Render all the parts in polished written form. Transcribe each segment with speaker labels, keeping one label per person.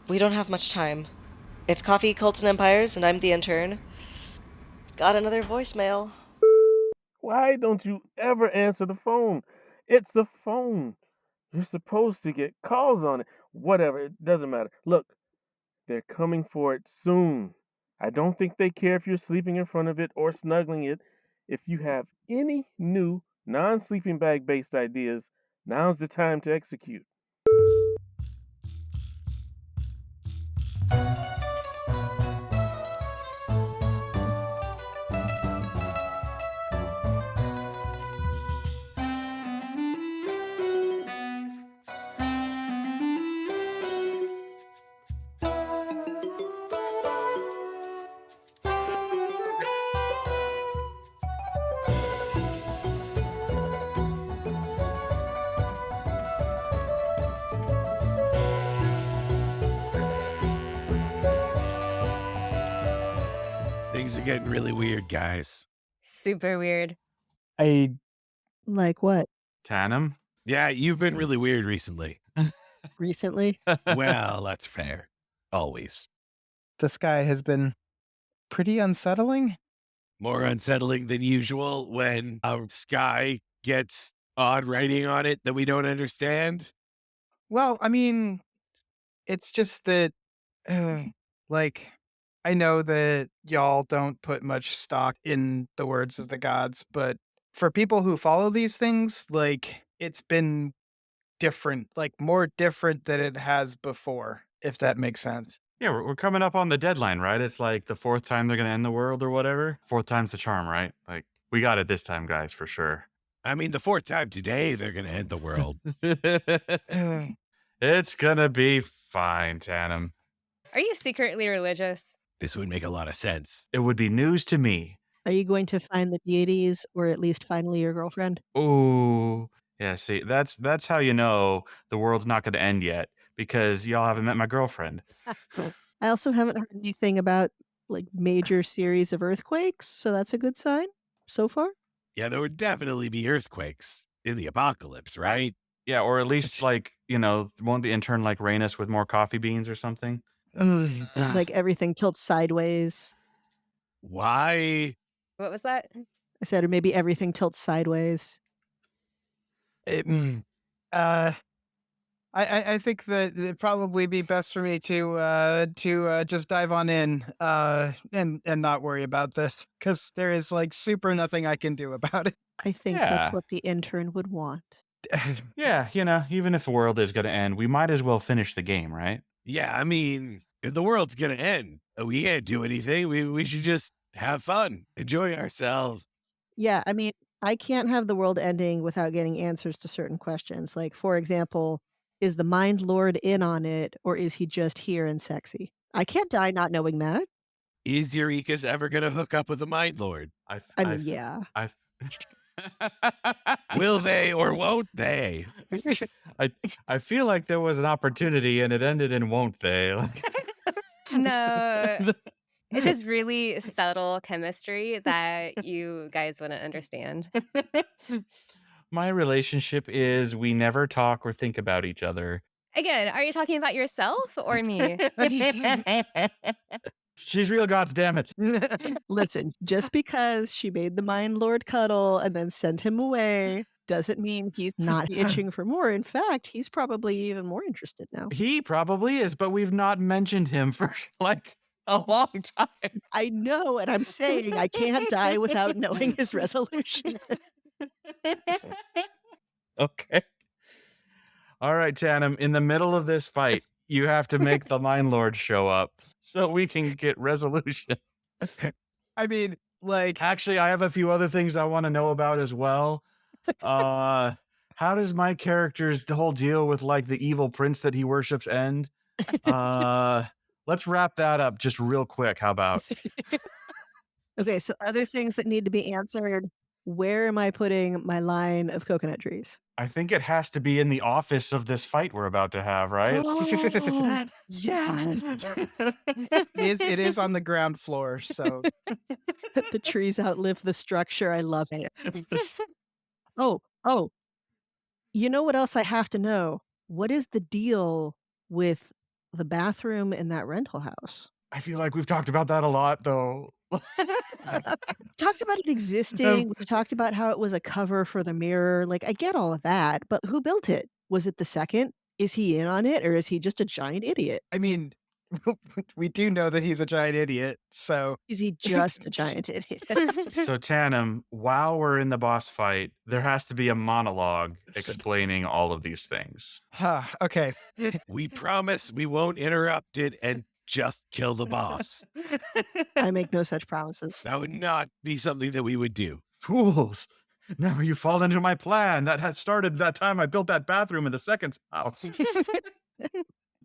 Speaker 1: We don't have much time. It's Coffee, Cults, and Empires, and I'm the intern. Got another voicemail.
Speaker 2: Why don't you ever answer the phone? It's a phone. You're supposed to get calls on it. Whatever, it doesn't matter. Look, they're coming for it soon. I don't think they care if you're sleeping in front of it or snuggling it. If you have any new non sleeping bag based ideas, now's the time to execute.
Speaker 3: Things are getting really weird, guys.
Speaker 4: Super weird.
Speaker 5: Like what?
Speaker 6: Tanam?
Speaker 3: Yeah, you've been really weird recently.
Speaker 5: Recently?
Speaker 3: Well, that's fair. Always.
Speaker 7: The sky has been pretty unsettling.
Speaker 3: More unsettling than usual when our sky gets odd writing on it that we don't understand.
Speaker 7: Well, I mean, it's just that, like, I know that y'all don't put much stock in the words of the gods, but for people who follow these things, like, it's been different, like more different than it has before, if that makes sense.
Speaker 6: Yeah, we're coming up on the deadline, right? It's like the fourth time they're going to end the world or whatever. Fourth time's the charm, right? Like, we got it this time, guys, for sure.
Speaker 3: I mean, the fourth time today, they're going to end the world.
Speaker 6: It's going to be fine, Tanam.
Speaker 4: Are you secretly religious?
Speaker 3: This would make a lot of sense.
Speaker 6: It would be news to me.
Speaker 5: Are you going to find the deities or at least finally your girlfriend?
Speaker 6: Ooh. Yeah, see, that's how you know the world's not going to end yet, because y'all haven't met my girlfriend.
Speaker 5: I also haven't heard anything about like major series of earthquakes, so that's a good sign so far.
Speaker 3: Yeah, there would definitely be earthquakes in the apocalypse, right?
Speaker 6: Yeah, or at least like, won't the intern like rain us with more coffee beans or something?
Speaker 5: Like everything tilts sideways.
Speaker 3: Why?
Speaker 4: What was that?
Speaker 5: I said, or maybe everything tilts sideways.
Speaker 7: I think that it'd probably be best for me to just dive on in and not worry about this, because there is like super nothing I can do about it.
Speaker 5: I think that's
Speaker 6: Yeah.
Speaker 5: what the intern would want.
Speaker 6: Yeah, even if the world is going to end, we might as well finish the game, right?
Speaker 3: Yeah, I mean, if the world's going to end, we can't do anything. We should just have fun, enjoy ourselves.
Speaker 5: Yeah, I mean, I can't have the world ending without getting answers to certain questions. Like, for example, is the Mind Lord in on it, or is he just here and sexy? I can't die not knowing that.
Speaker 3: Is Eureka's ever going to hook up with a Mind Lord?
Speaker 5: I mean, yeah.
Speaker 3: Will they or won't they?
Speaker 6: I feel like there was an opportunity and it ended in won't they?
Speaker 4: No. It's just really subtle chemistry that you guys wouldn't understand.
Speaker 6: My relationship is we never talk or think about each other.
Speaker 4: Again, are you talking about yourself or me?
Speaker 6: She's real, goddammit.
Speaker 5: Listen, just because she made the Mind Lord cuddle and then sent him away doesn't mean he's not itching for more. In fact, he's probably even more interested now.
Speaker 6: He probably is, but we've not mentioned him for like a long time.
Speaker 5: I know, and I'm saying I can't die without knowing his resolution.
Speaker 6: Okay. All right, Tanam, in the middle of this fight, you have to make the Mind Lord show up so we can get resolution.
Speaker 7: I mean, like,
Speaker 6: actually, I have a few other things I want to know about as well. How does my character's whole deal with like the evil prince that he worships end? Let's wrap that up just real quick. How about?
Speaker 5: Okay, so other things that need to be answered. Where am I putting my line of coconut trees?
Speaker 6: I think it has to be in the office of this fight we're about to have, right?
Speaker 5: Yeah.
Speaker 7: It is on the ground floor, so
Speaker 5: The trees outlive the structure. I love it. Oh. You know what else I have to know? What is the deal with the bathroom in that rental house?
Speaker 6: I feel like we've talked about that a lot, though.
Speaker 5: Talked about it existing. We've talked about how it was a cover for the mirror. Like, I get all of that, but who built it? Was it the second? Is he in on it, or is he just a giant idiot?
Speaker 7: I mean, we do know that he's a giant idiot, so
Speaker 5: Is he just a giant idiot?
Speaker 6: So, Tanam, while we're in the boss fight, there has to be a monologue explaining all of these things.
Speaker 7: Okay.
Speaker 3: We promise we won't interrupt it and just kill the boss.
Speaker 5: I make no such promises.
Speaker 3: That would not be something that we would do.
Speaker 6: Fools! Now you fall into my plan that had started that time I built that bathroom in the second house.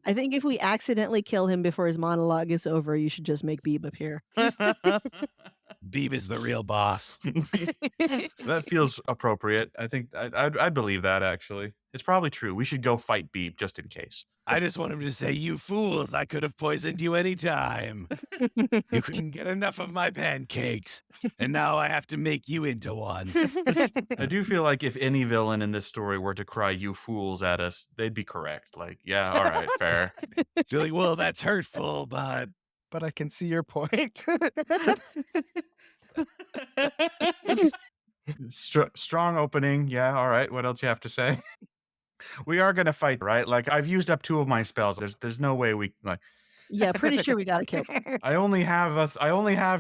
Speaker 5: I think if we accidentally kill him before his monologue is over, you should just make Beeb appear.
Speaker 3: Beeb is the real boss.
Speaker 6: That feels appropriate. I think I'd believe that, actually. It's probably true. We should go fight Beeb just in case.
Speaker 3: I just want him to say, "You fools, I could have poisoned you any time. You couldn't get enough of my pancakes, and now I have to make you into one."
Speaker 6: I do feel like if any villain in this story were to cry "you fools" at us, they'd be correct. Like, yeah, all right, fair.
Speaker 3: You're like, well, that's hurtful, but
Speaker 7: But I can see your point.
Speaker 6: Strong opening. Yeah, all right. What else you have to say? We are gonna fight, right? Like, I've used up 2 of my spells. There's no way we like.
Speaker 5: Yeah, pretty sure we gotta kill him.
Speaker 6: I only have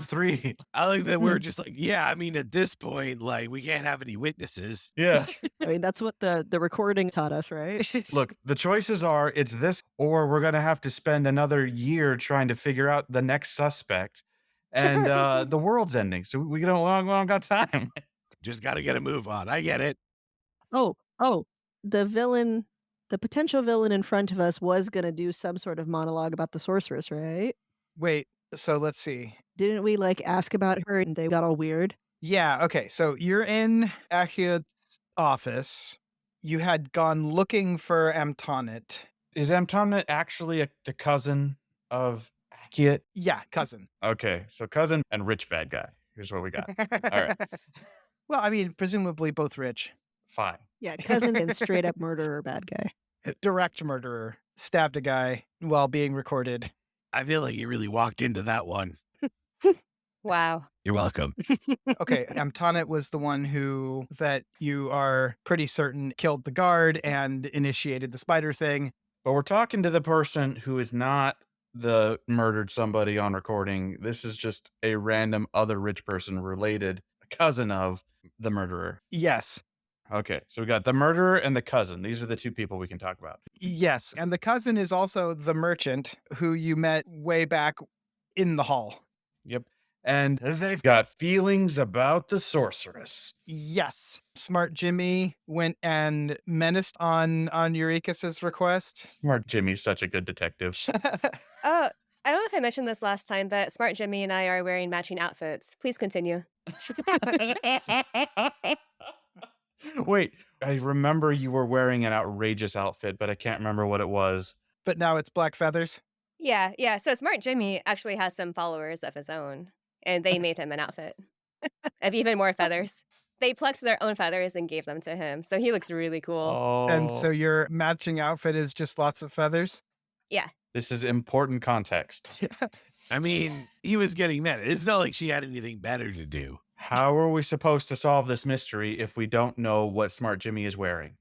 Speaker 6: 3.
Speaker 3: I like that we're just like, yeah, I mean, at this point, like, we can't have any witnesses.
Speaker 6: Yeah.
Speaker 5: I mean, that's what the recording taught us, right?
Speaker 6: Look, the choices are it's this, or we're gonna have to spend another year trying to figure out the next suspect, and the world's ending, so we don't long got time.
Speaker 3: Just got to get a move on. I get it.
Speaker 5: Oh, the potential villain in front of us was gonna do some sort of monologue about the sorceress, right?
Speaker 7: Wait, so let's see.
Speaker 5: Didn't we like ask about her and they got all weird?
Speaker 7: Yeah, okay. So you're in Achiot's office. You had gone looking for Amtonit.
Speaker 6: Is Amtomnit actually the cousin of Achiot?
Speaker 7: Yeah, cousin.
Speaker 6: Okay, so cousin and rich bad guy. Here's what we got. All right,
Speaker 7: Well, I mean, presumably both rich.
Speaker 6: fine.
Speaker 5: Yeah, cousin and straight up murderer bad guy.
Speaker 7: Direct murderer. Stabbed a guy while being recorded.
Speaker 3: I feel like you really walked into that one.
Speaker 4: Wow.
Speaker 3: You're welcome.
Speaker 7: Okay, Amtonit was the one that you are pretty certain killed the guard and initiated the spider thing.
Speaker 6: But we're talking to the person who is not the murdered somebody on recording. This is just a random other rich person related, cousin of the murderer.
Speaker 7: Yes.
Speaker 6: Okay, so we got the murderer and the cousin. These are the 2 people we can talk about.
Speaker 7: Yes. And the cousin is also the merchant who you met way back in the hall.
Speaker 6: Yep. And they've got feelings about the sorceress.
Speaker 7: Yes. Smart Jimmy went and menaced on Eureka's request.
Speaker 6: Smart Jimmy's such a good detective.
Speaker 4: Oh, I don't know if I mentioned this last time, but Smart Jimmy and I are wearing matching outfits. Please continue.
Speaker 6: Wait, I remember you were wearing an outrageous outfit, but I can't remember what it was.
Speaker 7: But now it's black feathers.
Speaker 4: Yeah. So Smart Jimmy actually has some followers of his own, and they made him an outfit of even more feathers. They plucked their own feathers and gave them to him, so he looks really cool.
Speaker 6: Oh,
Speaker 7: And so your matching outfit is just lots of feathers?
Speaker 4: Yeah.
Speaker 6: this is important context.
Speaker 3: I mean, he was getting mad. It's not like she had anything better to do.
Speaker 6: How are we supposed to solve this mystery if we don't know what Smart Jimmy is wearing?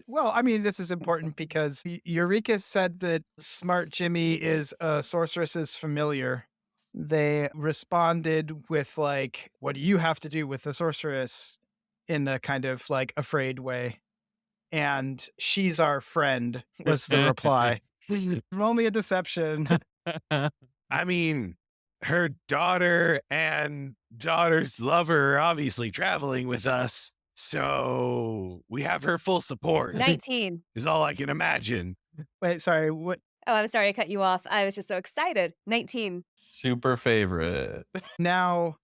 Speaker 7: Well, I mean, this is important because Eureka said that Smart Jimmy is a sorceress's familiar. They responded with, like, what do you have to do with the sorceress, in a kind of, like, afraid way. And she's our friend, was the reply. Only a deception.
Speaker 3: I mean, her daughter and daughter's lover are obviously traveling with us, so we have her full support,
Speaker 4: 19.
Speaker 3: is all I can imagine.
Speaker 7: Wait, sorry, what?
Speaker 4: Oh, I'm sorry I cut you off. I was just so excited. 19.
Speaker 6: Super favorite.
Speaker 7: Now,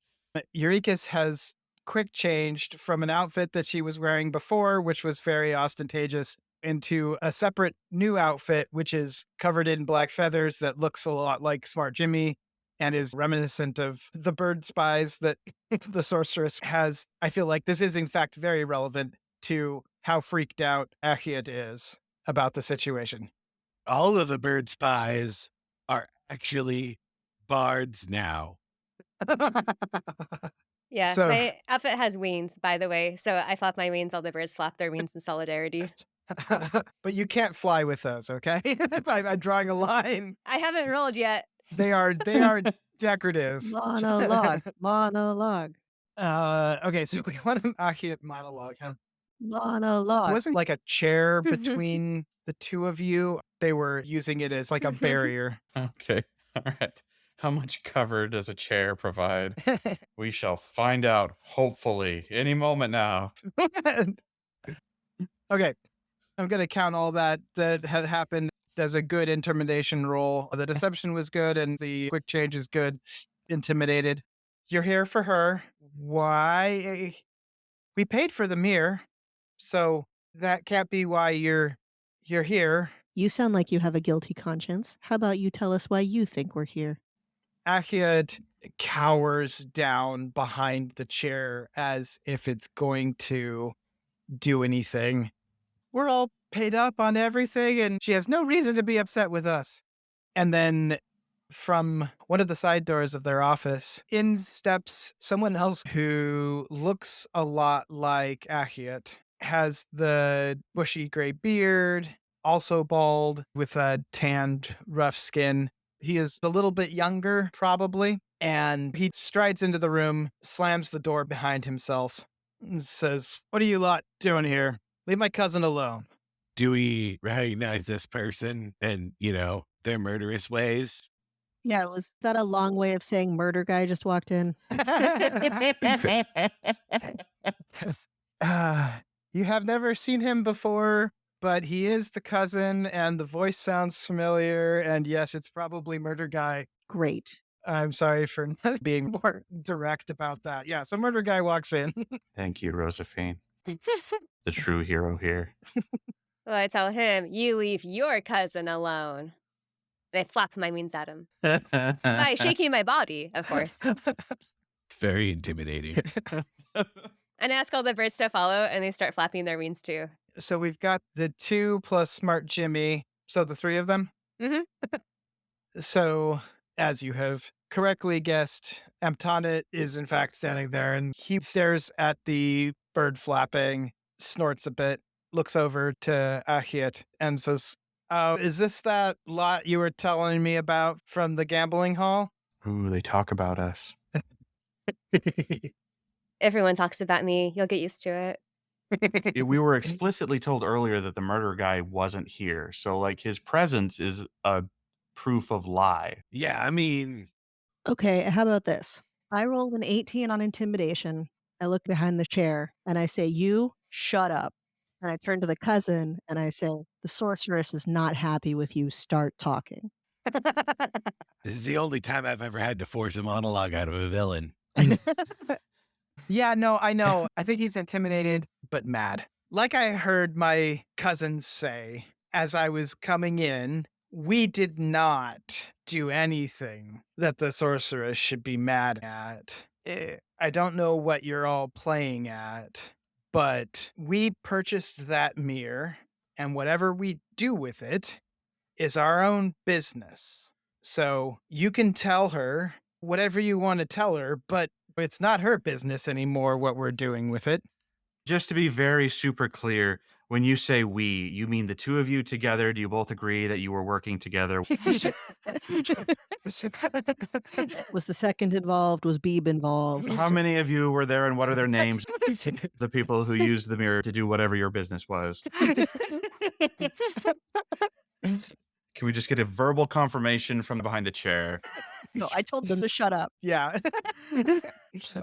Speaker 7: Eureka's has quick changed from an outfit that she was wearing before, which was very ostentatious, into a separate new outfit, which is covered in black feathers that looks a lot like Smart Jimmy and is reminiscent of the bird spies that the sorceress has. I feel like this is, in fact, very relevant to how freaked out Achiot is about the situation.
Speaker 3: All of the bird spies are actually bards now.
Speaker 4: Yeah,
Speaker 7: So-
Speaker 4: my outfit has wings, by the way. So I flap my wings, all the birds flap their wings in solidarity.
Speaker 7: But you can't fly with those, okay? I'm drawing a line.
Speaker 4: I haven't rolled yet.
Speaker 7: They are decorative.
Speaker 5: Monologue.
Speaker 7: Okay, so we want an Akhit monologue. Huh? It
Speaker 5: Monologue.
Speaker 7: wasn't like a chair between the two of you. They were using it as like a barrier.
Speaker 6: Okay. All right. How much cover does a chair provide? We shall find out, hopefully, any moment now.
Speaker 7: Okay. I'm going to count all that had happened as a good intimidation roll. The deception was good and the quick change is good. Intimidated. You're here for her. Why? We paid for the mirror, so that can't be why you're here.
Speaker 5: You sound like you have a guilty conscience. How about you tell us why you think we're here?
Speaker 7: Akhid cowers down behind the chair as if it's going to do anything. We're all paid up on everything, and she has no reason to be upset with us. And then from one of the side doors of their office, in steps someone else who looks a lot like Akhid, has the bushy gray beard, also bald with a tanned, rough skin. He is a little bit younger, probably, and he strides into the room, slams the door behind himself, and says, "What are you lot doing here? Leave my cousin alone."
Speaker 3: Do we recognize this person and, their murderous ways?
Speaker 5: Yeah, was that a long way of saying murder guy just walked in?
Speaker 7: You have never seen him before, but he is the cousin, and the voice sounds familiar. And yes, it's probably Murder Guy.
Speaker 5: Great.
Speaker 7: I'm sorry for not being more direct about that. Yeah, so Murder Guy walks in.
Speaker 6: Thank you, Rozafeen. The true hero here.
Speaker 4: Well, I tell him, you leave your cousin alone. And I flap my wings at him. By shaking my body, of course.
Speaker 3: It's very intimidating.
Speaker 4: And I ask all the birds to follow, and they start flapping their wings too.
Speaker 7: So we've got the 2 plus Smart Jimmy. So the 3 of them?
Speaker 4: Mhm.
Speaker 7: So, as you have correctly guessed, Amtanit is in fact standing there, and he stares at the bird flapping, snorts a bit, looks over to Akhit, and says, "Oh, is this that lot you were telling me about from the gambling hall?"
Speaker 6: Ooh, they talk about us.
Speaker 4: Everyone talks about me. You'll get used to it.
Speaker 6: We were explicitly told earlier that the murder guy wasn't here. So, like, his presence is a proof of lie.
Speaker 3: Yeah, I mean,
Speaker 5: Okay, how about this? I rolled an 18 on intimidation. I look behind the chair and I say, "You shut up." And I turn to the cousin and I say, "The sorceress is not happy with you. Start talking."
Speaker 3: this is the only time I've ever had to force a monologue out of a villain.
Speaker 7: Yeah, no, I know. I think he's intimidated, but mad. Like I heard my cousin say as I was coming in, we did not do anything that the sorceress should be mad at. I don't know what you're all playing at, but we purchased that mirror, and whatever we do with it is our own business. So you can tell her whatever you want to tell her, but it's not her business anymore what we're doing with it.
Speaker 6: Just to be very super clear, when you say we, you mean the two of you together? Do you both agree that you were working together?
Speaker 5: Was the second involved? Was Beeb involved?
Speaker 6: How many of you were there and what are their names? The people who used the mirror to do whatever your business was. Can we just get a verbal confirmation from behind the chair?
Speaker 5: No, I told them to shut up.
Speaker 7: Yeah.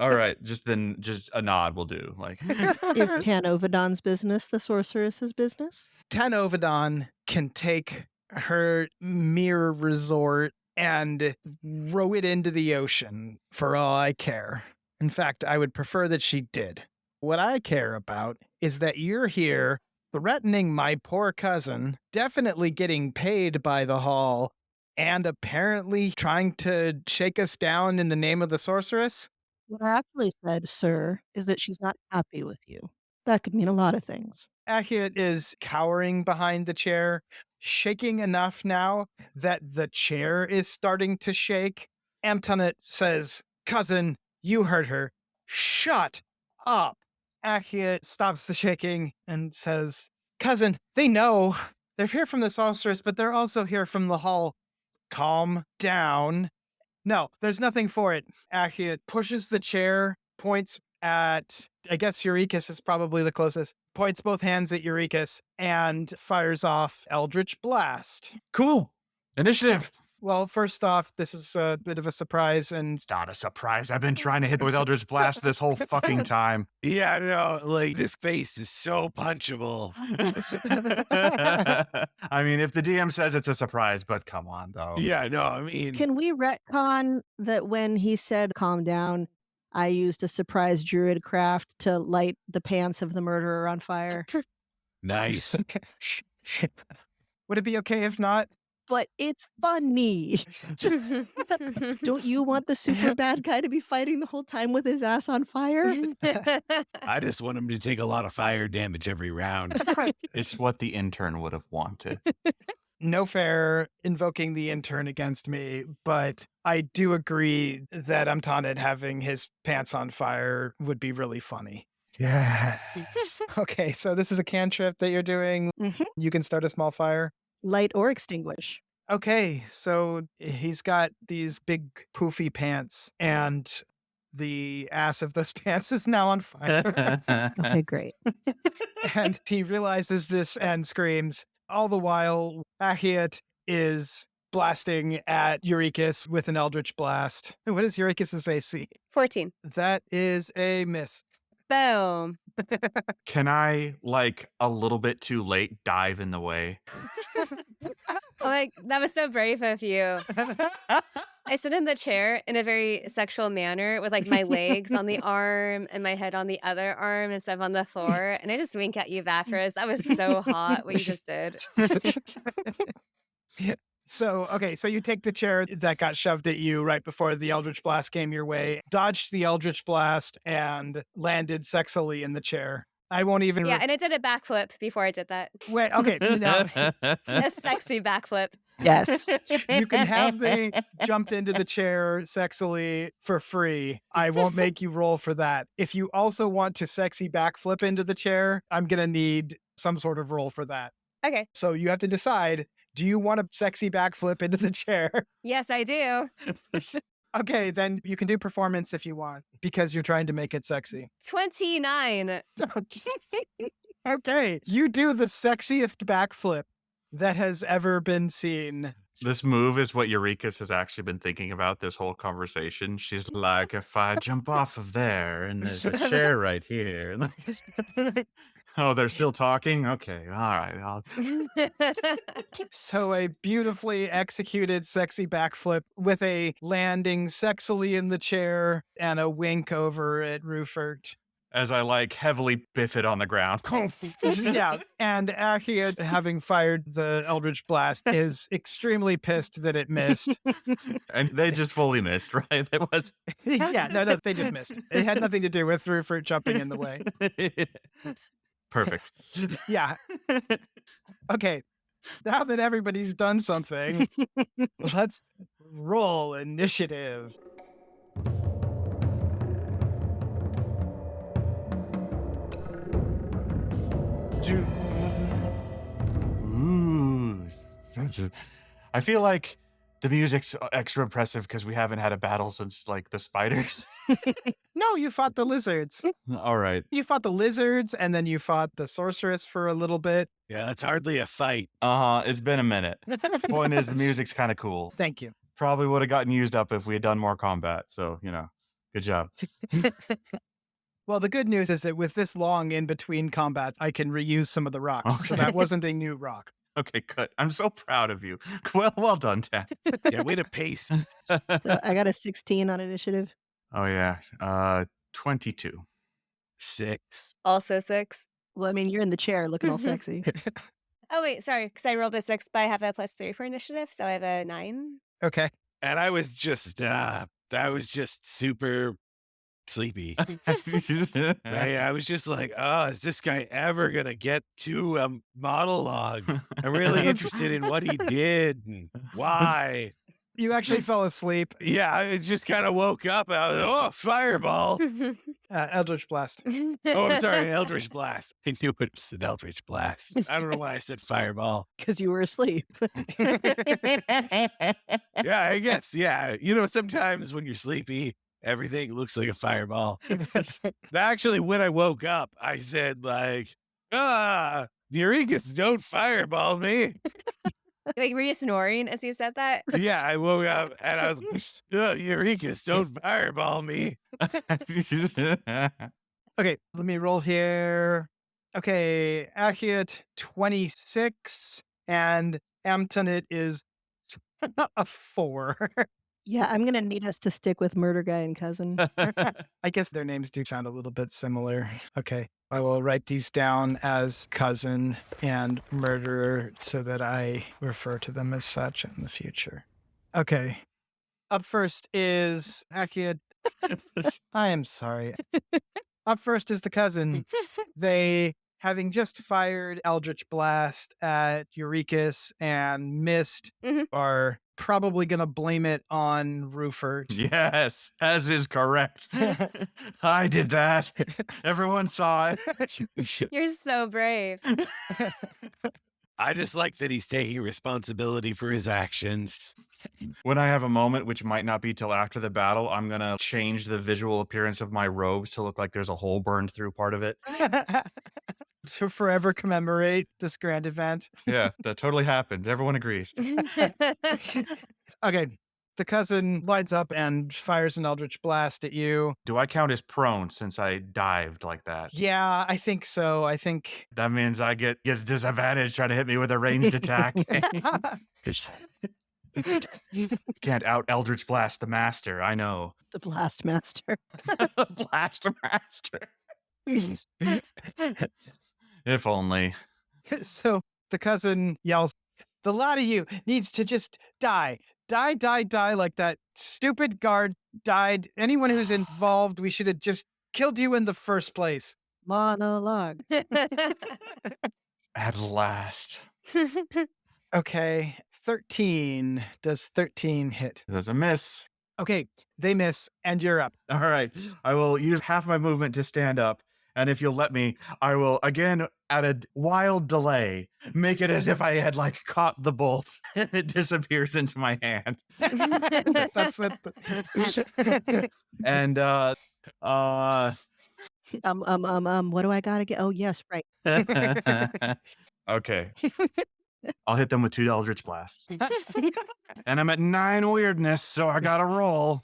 Speaker 6: All right, just a nod will do. Like,
Speaker 5: Is Tanovadan's business the sorceress's business?
Speaker 7: Tanovadan can take her mirror resort and row it into the ocean for all I care. In fact, I would prefer that she did. What I care about is that you're here threatening my poor cousin, definitely getting paid by the hall, and apparently trying to shake us down in the name of the sorceress.
Speaker 5: What I actually said, sir, is that she's not happy with you. That could mean a lot of things.
Speaker 7: Akhit is cowering behind the chair, shaking enough now that the chair is starting to shake. Antoinette says, "Cousin, you heard her. Shut up." Achia stops the shaking and says, "Cousin, they know. They're here from the sorceress, but they're also here from the hall. Calm down." No, there's nothing for it. Achia pushes the chair, points at, I guess Eurekis is probably the closest, points both hands at Eurekis, and fires off Eldritch Blast.
Speaker 6: Cool. Initiative.
Speaker 7: Well, first off, this is a bit of a surprise, and
Speaker 6: It's not a surprise. I've been trying to hit with Eldritch Blast this whole fucking time.
Speaker 3: Yeah, no, like this face is so punchable.
Speaker 6: I mean, if the DM says it's a surprise, but come on, though.
Speaker 3: Yeah, no, I mean,
Speaker 5: Can we retcon that when he said calm down, I used a surprise druid craft to light the pants of the murderer on fire?
Speaker 3: nice.
Speaker 7: would it be okay if not?
Speaker 5: But it's funny. Don't you want the super bad guy to be fighting the whole time with his ass on fire?
Speaker 3: I just want him to take a lot of fire damage every round.
Speaker 6: It's what the intern would have wanted.
Speaker 7: No fair invoking the intern against me, but I do agree that Antoinette having his pants on fire would be really funny.
Speaker 6: Yeah.
Speaker 7: Okay, so this is a cantrip that you're doing.
Speaker 5: Mhm.
Speaker 7: You can start a small fire.
Speaker 5: Light or extinguish.
Speaker 7: Okay, so he's got these big poofy pants, and the ass of those pants is now on fire.
Speaker 5: Okay, great.
Speaker 7: And he realizes this and screams. All the while, Ahiat is blasting at Eurekis with an Eldritch Blast. What is Eurekis' AC?
Speaker 4: 14.
Speaker 7: That is a miss.
Speaker 4: Boom.
Speaker 6: Can I, like, a little bit too late, dive in the way?
Speaker 4: Like, that was so brave of you. I sit in the chair in a very sexual manner with like my legs on the arm and my head on the other arm and stuff on the floor. And I just wink at you, Vafrus. That was so hot what you just did.
Speaker 7: So, okay, so you take the chair that got shoved at you right before the Eldritch Blast came your way, dodged the Eldritch Blast, and landed sexily in the chair. I won't even.
Speaker 4: Yeah, and I did a backflip before I did that.
Speaker 7: Wait, okay, now
Speaker 4: A sexy backflip.
Speaker 5: Yes.
Speaker 7: you can have the jumped into the chair sexily for free. I won't make you roll for that. If you also want to sexy backflip into the chair, I'm going to need some sort of roll for that.
Speaker 4: Okay.
Speaker 7: So you have to decide, do you want a sexy backflip into the chair?
Speaker 4: Yes, I do.
Speaker 7: Okay, then you can do performance if you want, because you're trying to make it sexy.
Speaker 4: 29.
Speaker 7: Okay, you do the sexiest backflip that has ever been seen.
Speaker 6: This move is what Eurekis has actually been thinking about this whole conversation. She's like, if I jump off of there and there's a chair right here. Oh, they're still talking? Okay, all right.
Speaker 7: So a beautifully executed sexy backflip with a landing sexily in the chair and a wink over at Ruffort.
Speaker 6: As I like heavily biff it on the ground.
Speaker 7: Yeah, and Achia, having fired the Eldritch Blast, is extremely pissed that it missed.
Speaker 6: And they just fully missed, right? It was.
Speaker 7: Yeah, no, they just missed. It had nothing to do with Ruffort jumping in the way.
Speaker 6: Perfect.
Speaker 7: Yeah. Okay, now that everybody's done something, let's roll initiative.
Speaker 6: Ooh, I feel like the music's extra impressive because we haven't had a battle since like the spiders.
Speaker 7: No, you fought the lizards.
Speaker 6: All right.
Speaker 7: You fought the lizards, and then you fought the sorceress for a little bit.
Speaker 3: Yeah, that's hardly a fight.
Speaker 6: It's been a minute. Point is, the music's kind of cool.
Speaker 7: Thank you.
Speaker 6: Probably would have gotten used up if we had done more combat. So, good job.
Speaker 7: Well, the good news is that with this long in between combats, I can reuse some of the rocks. So
Speaker 6: Okay.
Speaker 7: that wasn't a new rock.
Speaker 6: Okay, good. I'm so proud of you. Well done, Tan.
Speaker 3: Yeah, way to pace.
Speaker 5: So I got a 16 on initiative.
Speaker 6: Oh yeah. 22.
Speaker 3: 6.
Speaker 4: Also 6.
Speaker 5: Well, I mean, you're in the chair looking all sexy.
Speaker 4: Oh, wait, sorry, because I rolled a 6, but I have a +3 for initiative, so I have a 9.
Speaker 7: Okay.
Speaker 3: And I was just super sleepy. Right? I was just like, oh, is this guy ever gonna get to a monologue? I'm really interested in what he did and why.
Speaker 7: You actually fell asleep.
Speaker 3: Yeah, I just kind of woke up. I was, oh, fireball.
Speaker 7: Eldritch Blast.
Speaker 3: Oh, I'm sorry, Eldritch Blast. I knew it was an Eldritch Blast. I don't know why I said fireball.
Speaker 5: Because you were asleep.
Speaker 3: Yeah, I guess. Yeah. Sometimes when you're sleepy, everything looks like a fireball. Actually, when I woke up, I said, like, Eureka's, don't fireball me.
Speaker 4: Like, were you snoring as you said that?
Speaker 3: Yeah, I woke up and I was, Eureka's, don't fireball me.
Speaker 7: Okay, let me roll here. Okay, accurate 26, and Amtonit is a 4.
Speaker 5: Yeah, I'm going to need us to stick with Murder Guy and Cousin.
Speaker 7: I guess their names do sound a little bit similar. Okay, I will write these down as cousin and murderer so that I refer to them as such in the future. Okay, up first is accurate. I am sorry. Up first is the cousin. They, having just fired Eldritch Blast at Eurekas and missed,
Speaker 4: Mhm.
Speaker 7: are probably going to blame it on Ruffort.
Speaker 6: Yes, as is correct. I did that. Everyone saw it.
Speaker 4: You're so brave.
Speaker 3: I just like that he's taking responsibility for his actions.
Speaker 6: When I have a moment, which might not be till after the battle, I'm going to change the visual appearance of my robes to look like there's a hole burned through part of it.
Speaker 7: To forever commemorate this grand event.
Speaker 6: Yeah, that totally happened. Everyone agrees.
Speaker 7: Okay, the cousin lights up and fires an Eldritch Blast at you.
Speaker 6: Do I count as prone since I dived like that?
Speaker 7: Yeah, I think so. I think.
Speaker 6: That means I gets disadvantage trying to hit me with a ranged attack. Can't out Eldritch Blast the master. I know.
Speaker 5: The Blast Master.
Speaker 6: Blast master. If only.
Speaker 7: So the cousin yells, "The lot of you needs to just die. Die, die, die, like that stupid guard died. Anyone who's involved, we should have just killed you in the first place."
Speaker 5: Monologue.
Speaker 6: At last.
Speaker 7: Okay, 13. Does 13 hit?
Speaker 6: There's a miss.
Speaker 7: Okay, they miss, and you're up.
Speaker 6: All right. I will use half my movement to stand up. And if you'll let me, I will, again, at a wild delay, make it as if I had, caught the bolt and it disappears into my hand.
Speaker 7: That's what.
Speaker 6: And,
Speaker 5: What do I gotta get? Oh, yes, right.
Speaker 6: okay. I'll hit them with 2 Eldritch Blasts. And I'm at 9 weirdness, so I gotta roll.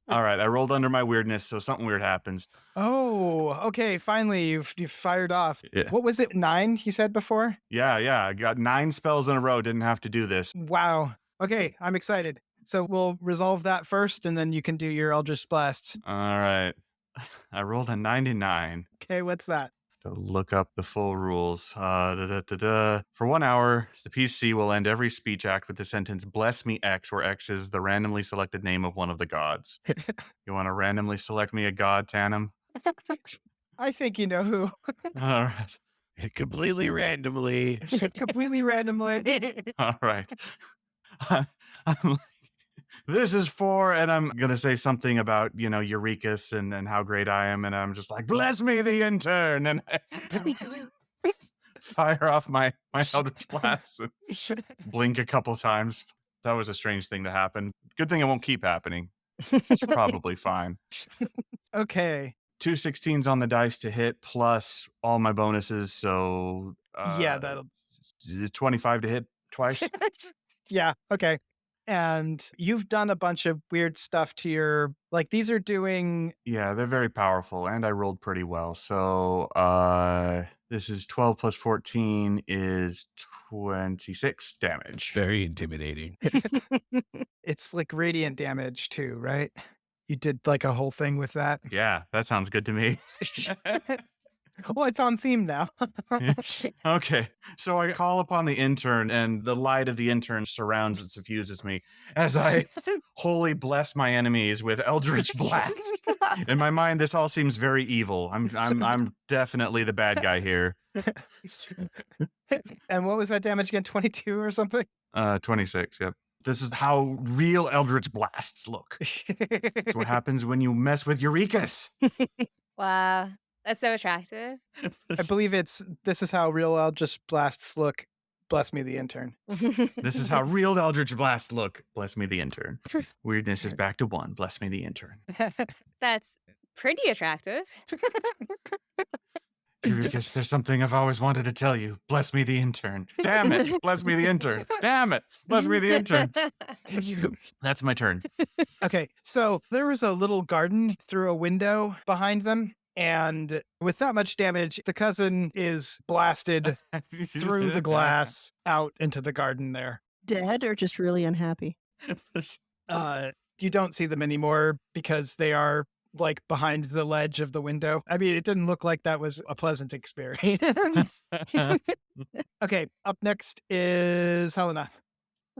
Speaker 6: All right, I rolled under my weirdness, so something weird happens.
Speaker 7: Oh, okay. Finally, you've fired off.
Speaker 6: Yeah.
Speaker 7: What was it? 9? He said before.
Speaker 6: Yeah. I got 9 spells in a row. Didn't have to do this.
Speaker 7: Wow. Okay, I'm excited. So we'll resolve that first, and then you can do your Eldritch Blasts.
Speaker 6: All right. I rolled a 99.
Speaker 7: Okay, what's that?
Speaker 6: To look up the full rules. For 1 hour, the PC will end every speech act with the sentence, "Bless me X," where X is the randomly selected name of one of the gods. You want to randomly select me a god, Tanam?
Speaker 7: I think you know who.
Speaker 6: All right.
Speaker 3: Completely randomly.
Speaker 7: Completely randomly.
Speaker 6: All right. I'm like, this is for, and I'm going to say something about, Eurekas and how great I am. And I'm just like, "Bless me, the intern." And I fire off my Eldritch Blast and blink a couple times. That was a strange thing to happen. Good thing it won't keep happening. It's probably fine.
Speaker 7: Okay.
Speaker 6: 2 16s on the dice to hit plus all my bonuses. So
Speaker 7: Yeah, that'll.
Speaker 6: 25 to hit twice.
Speaker 7: Yeah, okay. And you've done a bunch of weird stuff to your, these are doing.
Speaker 6: Yeah, they're very powerful, and I rolled pretty well. So this is 12 plus 14 is 26 damage.
Speaker 3: Very intimidating.
Speaker 7: It's like radiant damage too, right? You did a whole thing with that.
Speaker 6: Yeah, that sounds good to me.
Speaker 7: Well, it's on theme now.
Speaker 6: Okay, so I call upon the intern, and the light of the intern surrounds and suffuses me as I wholly bless my enemies with Eldritch Blast. In my mind, this all seems very evil. I'm definitely the bad guy here.
Speaker 7: And what was that damage again? 22 or something?
Speaker 6: 26. Yep. This is how real Eldritch Blasts look. It's what happens when you mess with Eurekas.
Speaker 4: Wow. That's so attractive.
Speaker 7: I believe this is how real Eldritch Blasts look. Bless me, the intern.
Speaker 6: This is how real Eldritch Blasts look. Bless me, the intern. Weirdness is back to 1. Bless me, the intern.
Speaker 4: That's pretty attractive.
Speaker 6: Eurekas, there's something I've always wanted to tell you. Bless me, the intern. Damn it. Bless me, the intern. Damn it. Bless me, the intern. That's my turn.
Speaker 7: Okay, so there was a little garden through a window behind them. And with that much damage, the cousin is blasted through the glass out into the garden there.
Speaker 5: Dead or just really unhappy?
Speaker 7: You don't see them anymore because they are like behind the ledge of the window. I mean, it didn't look like that was a pleasant experience. Okay, up next is Hellena.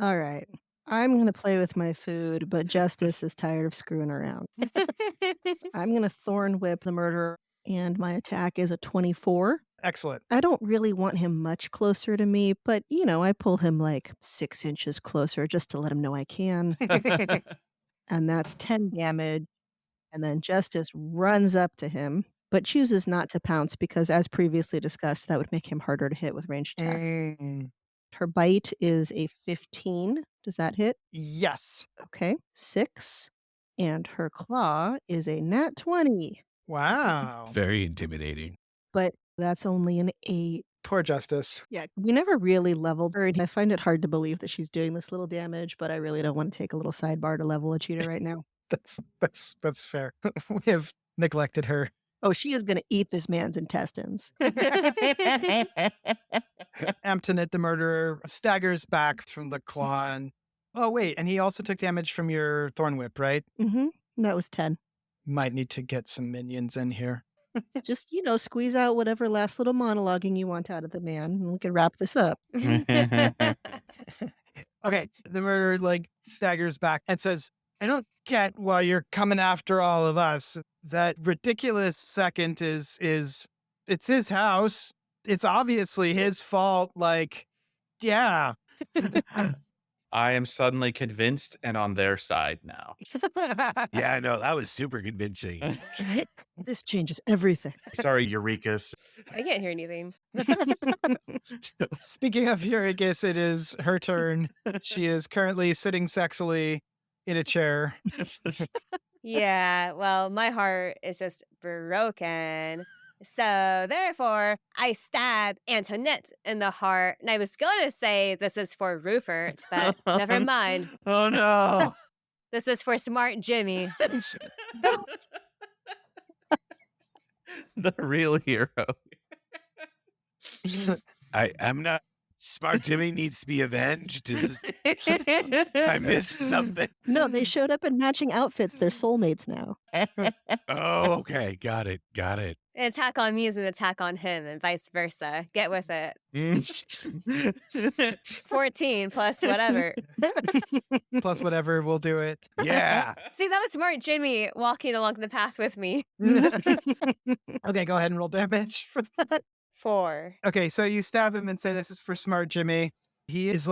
Speaker 5: All right. I'm going to play with my food, but Justice is tired of screwing around. I'm going to Thorn Whip the murderer, and my attack is a 24.
Speaker 7: Excellent.
Speaker 5: I don't really want him much closer to me, but, I pull him like 6 inches closer just to let him know I can. And that's 10 damage. And then Justice runs up to him, but chooses not to pounce because, as previously discussed, that would make him harder to hit with ranged attacks. Her bite is a 15. Does that hit?
Speaker 7: Yes.
Speaker 5: Okay. 6. And her claw is a nat 20.
Speaker 7: Wow.
Speaker 3: Very intimidating.
Speaker 5: But that's only an 8.
Speaker 7: Poor Justice.
Speaker 5: Yeah, we never really leveled her. And I find it hard to believe that she's doing this little damage, but I really don't want to take a little sidebar to level a cheater right now.
Speaker 7: That's fair. We have neglected her.
Speaker 5: Oh, she is going to eat this man's intestines.
Speaker 7: Amtonit the murderer staggers back from the claw and oh wait, and he also took damage from your thorn whip, right?
Speaker 5: Mm-hmm. That was 10.
Speaker 7: Might need to get some minions in here.
Speaker 5: Just, squeeze out whatever last little monologuing you want out of the man, and we can wrap this up.
Speaker 7: Okay, the murderer staggers back and says, I don't get why you're coming after all of us. That ridiculous second is it's his house. It's obviously his fault. Yeah.
Speaker 6: I am suddenly convinced and on their side now.
Speaker 3: Yeah, I know. That was super convincing.
Speaker 5: This changes everything.
Speaker 6: Sorry, Eurekas.
Speaker 4: I can't hear anything.
Speaker 7: Speaking of Eurekas, it is her turn. She is currently sitting sexily in a chair.
Speaker 4: Yeah, well, my heart is just broken. So therefore, I stab Antoinette in the heart. And I was going to say this is for Ruffort, but never mind.
Speaker 6: Oh no.
Speaker 4: This is for smart Jimmy.
Speaker 6: The real hero.
Speaker 3: I'm not. Smart Jimmy needs to be avenged. I missed something.
Speaker 5: No, they showed up in matching outfits. They're soulmates now.
Speaker 3: Oh, okay. Got it.
Speaker 4: An attack on me is an attack on him and vice versa. Get with it. 14 plus whatever.
Speaker 7: Plus whatever, we'll do it.
Speaker 3: Yeah.
Speaker 4: See, that was smart Jimmy walking along the path with me.
Speaker 7: Okay, go ahead and roll damage for that.
Speaker 4: 4.
Speaker 7: Okay, so you stab him and say this is for smart Jimmy. He is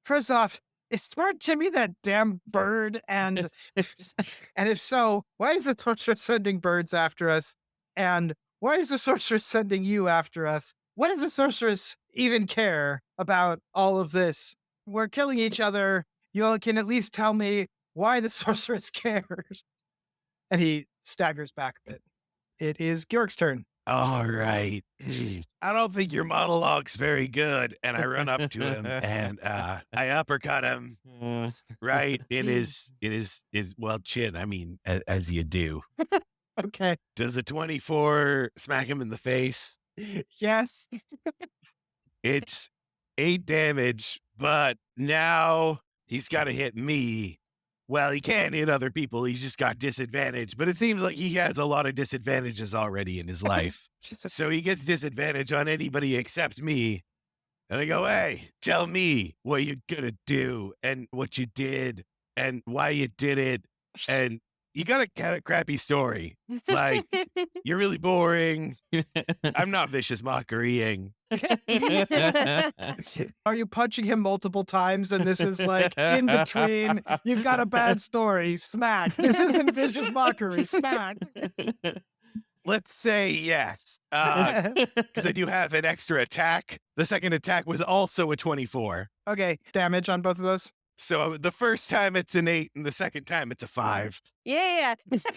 Speaker 7: first off, is smart Jimmy that damn bird? And if so, why is the sorceress sending birds after us? And why is the sorceress sending you after us? What does the sorceress even care about all of this? We're killing each other. You all can at least tell me why the sorceress cares. And he staggers back a bit. It is Georg's turn.
Speaker 3: All right. I don't think your monologue's very good. And I run up to him and I uppercut him right in his chin. I mean, as you do.
Speaker 7: Okay.
Speaker 3: Does a 24 smack him in the face?
Speaker 7: Yes.
Speaker 3: It's 8 damage, but now he's got to hit me. well, he can hit other people. He's just got disadvantage. But it seems like he has a lot of disadvantages already in his life. So he gets disadvantage on anybody except me. And I go, hey, tell me what you're going to do and what you did and why you did it. And you got a kind of crappy story. Like, you're really boring. I'm not vicious mockerying.
Speaker 7: Are you punching him multiple times and this is like in between? You've got a bad story. Smack. This isn't vicious mockery. Smack.
Speaker 3: Let's say yes, because I do have an extra attack. The second attack was also a 24.
Speaker 7: Okay, damage on both of those.
Speaker 3: So the first time it's an 8 and the second time it's a 5.
Speaker 4: Yeah.
Speaker 3: So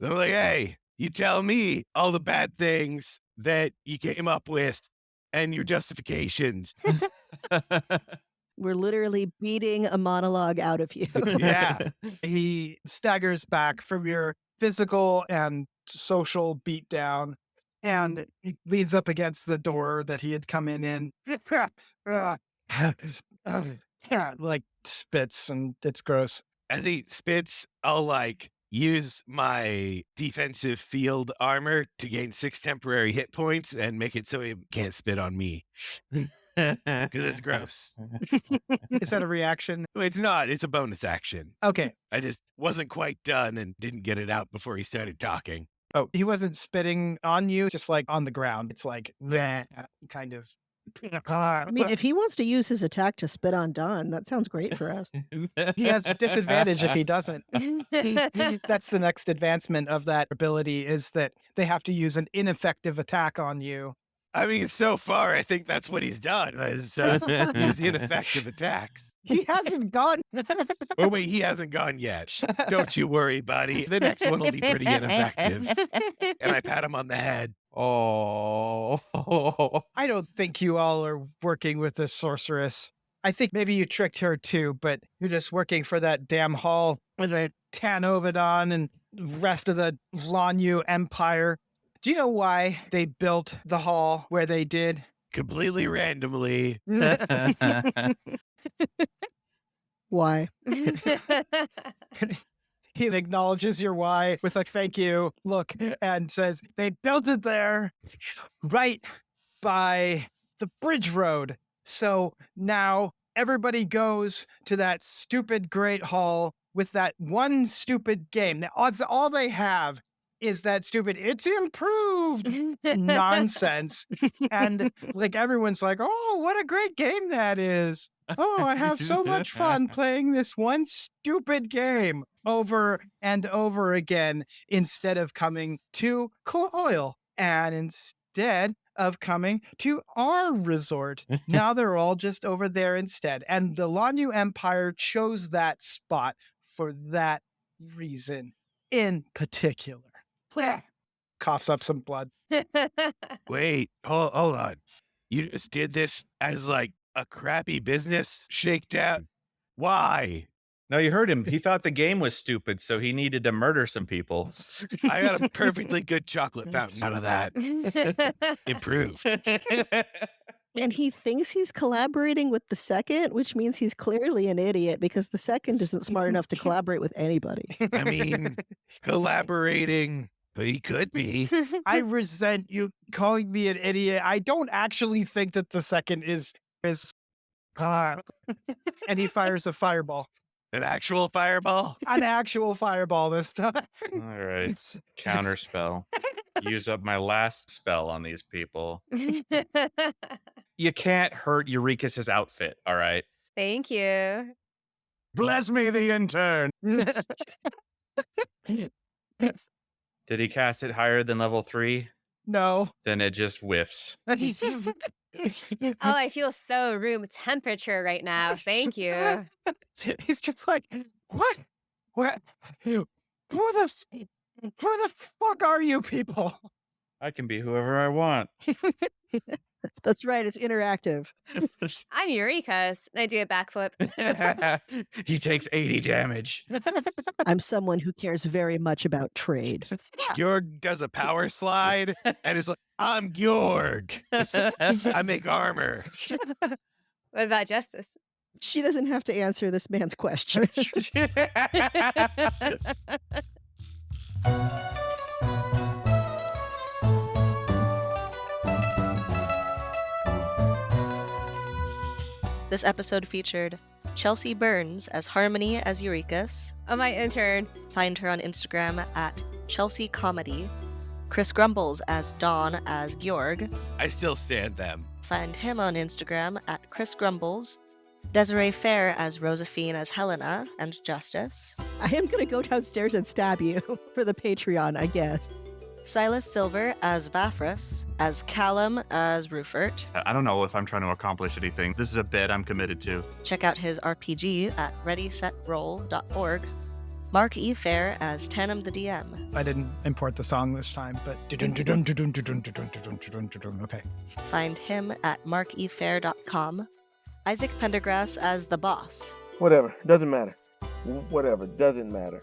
Speaker 3: I'm like, hey, you tell me all the bad things that you came up with and your justifications.
Speaker 5: We're literally beating a monologue out of you.
Speaker 3: Yeah.
Speaker 7: He staggers back from your physical and social beatdown and he leans up against the door that he had come in. Like spits, and it's gross.
Speaker 3: As he spits, I'll like use my defensive field armor to gain 6 temporary hit points and make it so he can't spit on me. Because it's gross.
Speaker 7: Is that a reaction?
Speaker 3: It's not. It's a bonus action.
Speaker 7: Okay.
Speaker 3: I just wasn't quite done and didn't get it out before he started talking.
Speaker 7: Oh, he wasn't spitting on you, just like on the ground. It's like that kind of.
Speaker 5: I mean, if he wants to use his attack to spit on Don, that sounds great for us.
Speaker 7: He has disadvantage if he doesn't. That's the next advancement of that ability, is that they have to use an ineffective attack on you.
Speaker 3: I mean, so far, I think that's what he's done, is use ineffective attacks.
Speaker 7: He hasn't gone.
Speaker 3: Oh, wait, he hasn't gone yet. Don't you worry, buddy. The next one will be pretty ineffective. And I pat him on the head.
Speaker 6: Oh.
Speaker 7: I don't think you all are working with this sorceress. I think maybe you tricked her too, but you're just working for that damn hall with the Tanovadan and rest of the Lanyu Empire. Do you know why they built the hall where they did?
Speaker 3: Completely randomly.
Speaker 5: Why?
Speaker 7: He acknowledges your why with a thank you look and says, they built it there right by the bridge road. So now everybody goes to that stupid great hall with that one stupid game. That's all they have is that stupid, it's improved nonsense. And like everyone's like, oh, what a great game that is. Oh, I have so much fun playing this one stupid game over and over again instead of coming to Coil and instead of coming to our resort. Now they're all just over there instead. And the Lanyu Empire chose that spot for that reason in particular. Coughs up some blood.
Speaker 3: Wait, hold on. You just did this as like a crappy business shakedown? Why?
Speaker 8: No, you heard him. He thought the game was stupid, so he needed to murder some people.
Speaker 3: I got a perfectly good chocolate fountain out of that. Improved.
Speaker 5: And he thinks he's collaborating with the second, which means he's clearly an idiot because the second isn't smart enough to collaborate with anybody.
Speaker 3: I mean, collaborating, he could be.
Speaker 7: I resent you calling me an idiot. I don't actually think that the second is and he fires a fireball.
Speaker 3: An actual fireball?
Speaker 7: An actual fireball this time.
Speaker 8: All right. Counter spell. Use up my last spell on these people. You can't hurt Eureka's outfit, all right?
Speaker 4: Thank you.
Speaker 6: Bless me, the intern.
Speaker 8: Did he cast it higher than level 3?
Speaker 7: No.
Speaker 8: Then it just whiffs.
Speaker 4: Oh, I feel so room temperature right now. Thank you.
Speaker 7: He's just like, what? Who the fuck are you people?
Speaker 8: I can be whoever I want.
Speaker 5: That's right. It's interactive.
Speaker 4: I'm Eureka's, and I do a backflip.
Speaker 8: He takes 80 damage.
Speaker 5: I'm someone who cares very much about trade.
Speaker 3: Georg does a power slide and is like, I'm Georg. I make armor.
Speaker 4: What about Justice?
Speaker 5: She doesn't have to answer this man's question.
Speaker 1: This episode featured Chelsea Burns as Harmony as Eurekas.
Speaker 4: Oh, my intern.
Speaker 1: Find her on Instagram at Chelsea Comedy. Chris Grumbles as Dawn as Georg.
Speaker 3: I still stand them.
Speaker 1: Find him on Instagram at Chris Grumbles. Desiree Phair as Rozafeen as Hellena and Justice.
Speaker 5: I am going to go downstairs and stab you for the Patreon, I guess.
Speaker 1: Sylas Silver as Vafrus, as Calumn as Ruffort.
Speaker 6: I don't know if I'm trying to accomplish anything. This is a bit I'm committed to.
Speaker 1: Check out his RPG at readysetroll.org. Mark E. Fair as Tanam the DM.
Speaker 7: I didn't import the song this time, but okay.
Speaker 1: Find him at markefair.com. Isaac Pendergrass as the boss.
Speaker 2: Whatever, doesn't matter. Whatever, doesn't matter.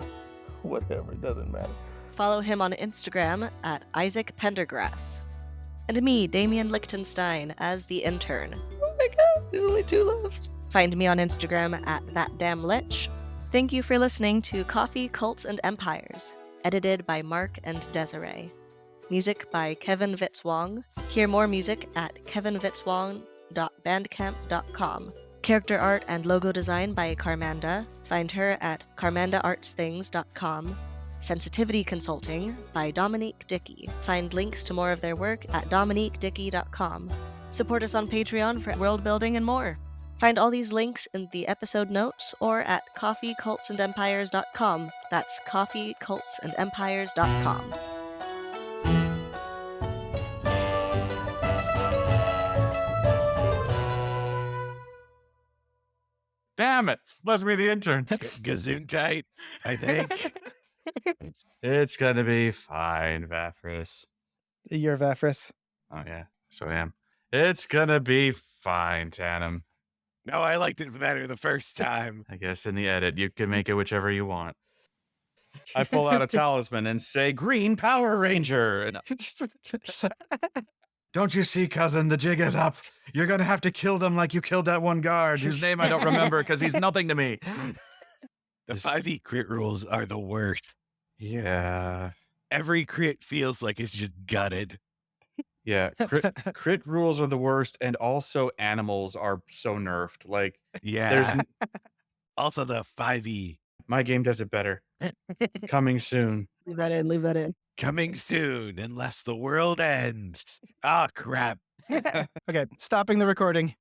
Speaker 2: Whatever, doesn't matter.
Speaker 1: Follow him on Instagram at Isaac Pendergrass. And me, Damian Lichtenstein, as the intern. Oh my god, there's only 2 left. Find me on Instagram at thatdamnlich. Thank you for listening to Coffee, Cults, and Empires, edited by Mark and Desiree. Music by Kevin Vitzwong. Hear more music at kevinvitzwong.bandcamp.com. Character art and logo design by Carmanda. Find her at carmandaartsthings.com. Sensitivity Consulting by Dominique Dickey. Find links to more of their work at dominiquedickey.com. Support us on Patreon for world building and more. Find all these links in the episode notes or at coffeecultsandempires.com. That's coffeecultsandempires.com.
Speaker 6: Damn it. Let's be the intern.
Speaker 3: Gazoon tight, I think.
Speaker 8: It's gonna be fine, Vafrus.
Speaker 7: You're Vafrus.
Speaker 8: Oh yeah, so I am. It's gonna be fine, Tanam.
Speaker 3: No, I liked it better the first time.
Speaker 8: I guess in the edit you can make it whichever you want. I pull out a talisman and say, "Green Power Ranger." And
Speaker 6: Don't you see, cousin? The jig is up. You're going to have to kill them like you killed that one guard whose name I don't remember because he's nothing to me.
Speaker 3: The 5e crit rules are the worst.
Speaker 8: yeah,
Speaker 3: Every crit feels like it's just gutted.
Speaker 8: yeah. Crit rules are the worst, and also animals are so nerfed. Like,
Speaker 3: Yeah.
Speaker 8: there's
Speaker 3: Also the 5e.
Speaker 8: my game does it better. Coming soon.
Speaker 5: Leave that in, leave that in.
Speaker 3: Coming soon, unless the world ends. Ah, crap.
Speaker 7: Okay, stopping the recording.